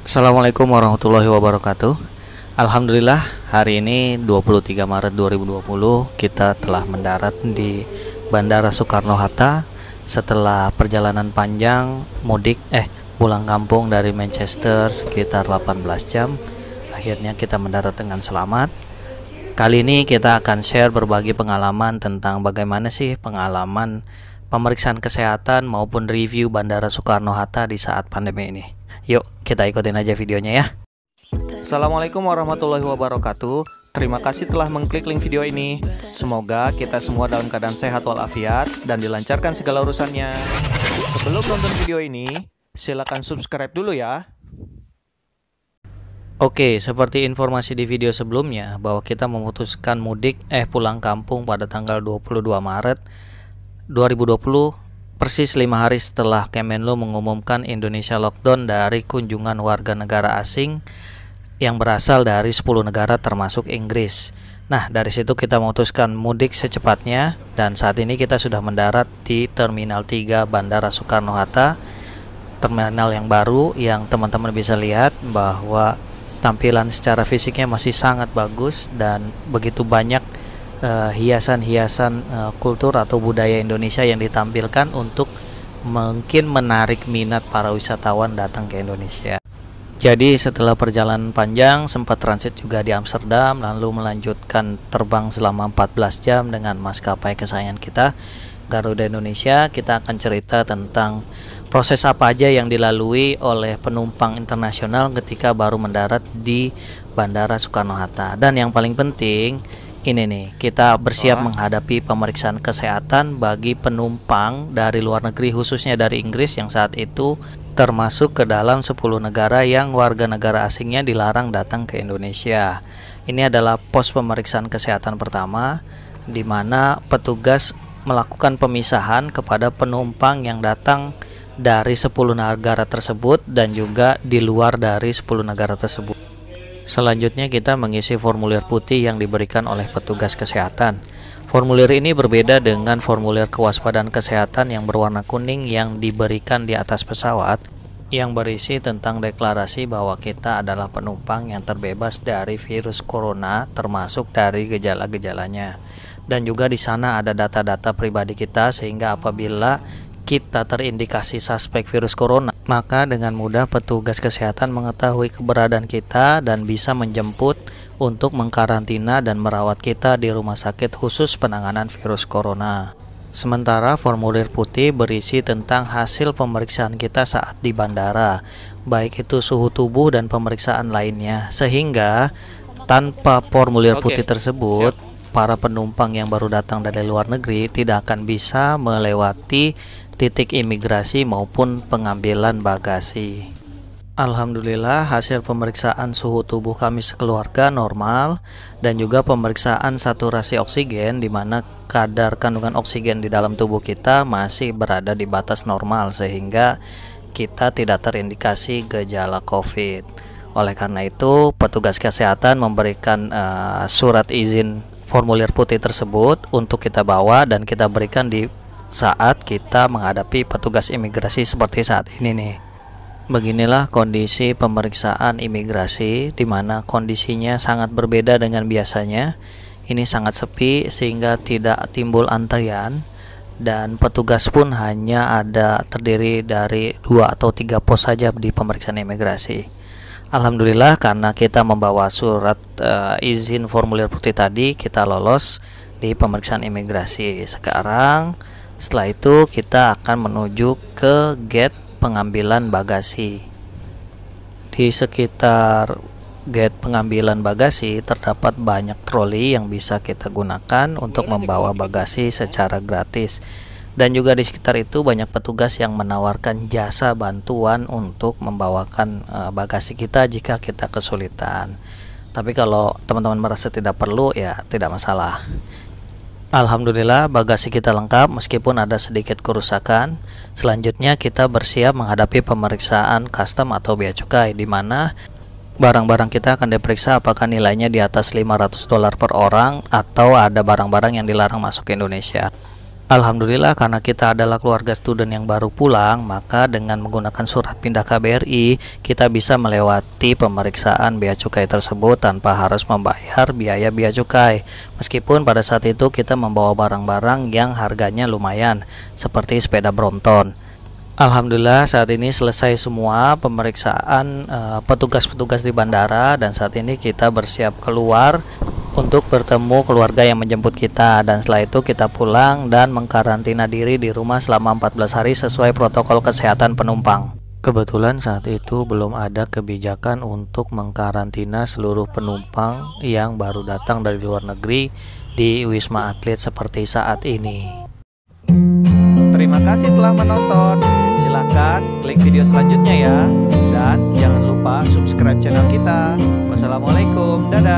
Assalamualaikum warahmatullahi wabarakatuh. Alhamdulillah hari ini 23 Maret 2020 kita telah mendarat di Bandara Soekarno-Hatta setelah perjalanan panjang pulang kampung dari Manchester sekitar 18 jam. Akhirnya kita mendarat dengan selamat. Kali ini kita akan share berbagi pengalaman tentang bagaimana sih pengalaman pemeriksaan kesehatan maupun review Bandara Soekarno-Hatta di saat pandemi ini. Yuk kita ikutin aja videonya ya. Assalamualaikum warahmatullahi wabarakatuh. Terima kasih telah mengklik link video ini. Semoga kita semua dalam keadaan sehat walafiat dan dilancarkan segala urusannya. Sebelum nonton video ini, silakan subscribe dulu ya. Oke, seperti informasi di video sebelumnya bahwa kita memutuskan pulang kampung pada tanggal 22 Maret 2020, persis 5 hari setelah Kemenlu mengumumkan Indonesia lockdown dari kunjungan warga negara asing yang berasal dari 10 negara termasuk Inggris. Nah, dari situ kita memutuskan mudik secepatnya dan saat ini kita sudah mendarat di Terminal 3 Bandara Soekarno-Hatta. Terminal yang baru yang teman-teman bisa lihat bahwa tampilan secara fisiknya masih sangat bagus dan begitu banyak hiasan-hiasan kultur atau budaya Indonesia yang ditampilkan untuk mungkin menarik minat para wisatawan datang ke Indonesia. Jadi setelah perjalanan panjang sempat transit juga di Amsterdam, lalu melanjutkan terbang selama 14 jam dengan maskapai kesayangan kita, Garuda Indonesia. Kita akan cerita tentang proses apa aja yang dilalui oleh penumpang internasional ketika baru mendarat di Bandara Soekarno-Hatta. Dan yang paling penting ini nih, kita bersiap menghadapi pemeriksaan kesehatan bagi penumpang dari luar negeri, khususnya dari Inggris yang saat itu termasuk ke dalam 10 negara yang warga negara asingnya dilarang datang ke Indonesia. Ini adalah pos pemeriksaan kesehatan pertama di mana petugas melakukan pemisahan kepada penumpang yang datang dari 10 negara tersebut dan juga di luar dari 10 negara tersebut. Selanjutnya kita mengisi formulir putih yang diberikan oleh petugas kesehatan. Formulir ini berbeda dengan formulir kewaspadaan kesehatan yang berwarna kuning yang diberikan di atas pesawat, yang berisi tentang deklarasi bahwa kita adalah penumpang yang terbebas dari virus corona termasuk dari gejala-gejalanya. Dan juga di sana ada data-data pribadi kita sehingga apabila kita terindikasi suspek virus corona, maka dengan mudah petugas kesehatan mengetahui keberadaan kita dan bisa menjemput untuk mengkarantina dan merawat kita di rumah sakit khusus penanganan virus corona. Sementara formulir putih berisi tentang hasil pemeriksaan kita saat di bandara, baik itu suhu tubuh dan pemeriksaan lainnya, sehingga tanpa formulir putih tersebut, para penumpang yang baru datang dari luar negeri tidak akan bisa melewati titik imigrasi maupun pengambilan bagasi. Alhamdulillah hasil pemeriksaan suhu tubuh kami sekeluarga normal dan juga pemeriksaan saturasi oksigen di mana kadar kandungan oksigen di dalam tubuh kita masih berada di batas normal sehingga kita tidak terindikasi gejala COVID. Oleh karena itu petugas kesehatan memberikan surat izin formulir putih tersebut untuk kita bawa dan kita berikan di saat kita menghadapi petugas imigrasi seperti saat ini nih. Beginilah kondisi pemeriksaan imigrasi di mana kondisinya sangat berbeda dengan biasanya. Ini sangat sepi sehingga tidak timbul antrian dan petugas pun hanya terdiri dari 2 atau 3 pos saja di pemeriksaan imigrasi. Alhamdulillah karena kita membawa surat izin formulir putih tadi, kita lolos di pemeriksaan imigrasi. Setelah itu kita akan menuju ke gate pengambilan bagasi. Di sekitar gate pengambilan bagasi terdapat banyak troli yang bisa kita gunakan untuk membawa bagasi secara gratis. Dan juga di sekitar itu banyak petugas yang menawarkan jasa bantuan untuk membawakan bagasi kita jika kita kesulitan. Tapi kalau teman-teman merasa tidak perlu ya tidak masalah. Alhamdulillah bagasi kita lengkap meskipun ada sedikit kerusakan. Selanjutnya kita bersiap menghadapi pemeriksaan custom atau bea cukai di mana barang-barang kita akan diperiksa apakah nilainya di atas $500 per orang atau ada barang-barang yang dilarang masuk ke Indonesia. Alhamdulillah, karena kita adalah keluarga student yang baru pulang, maka dengan menggunakan surat pindah KBRI, kita bisa melewati pemeriksaan bea cukai tersebut tanpa harus membayar biaya bea cukai. Meskipun pada saat itu kita membawa barang-barang yang harganya lumayan, seperti sepeda Brompton. Alhamdulillah saat ini selesai semua pemeriksaan petugas-petugas di bandara, dan saat ini kita bersiap keluar untuk bertemu keluarga yang menjemput kita, dan setelah itu kita pulang dan mengkarantina diri di rumah selama 14 hari sesuai protokol kesehatan penumpang. Kebetulan saat itu belum ada kebijakan untuk mengkarantina seluruh penumpang yang baru datang dari luar negeri di Wisma Atlet seperti saat ini. Terima kasih telah menonton. Silahkan klik video selanjutnya ya. Dan jangan lupa subscribe channel kita. Wassalamualaikum. Dadah.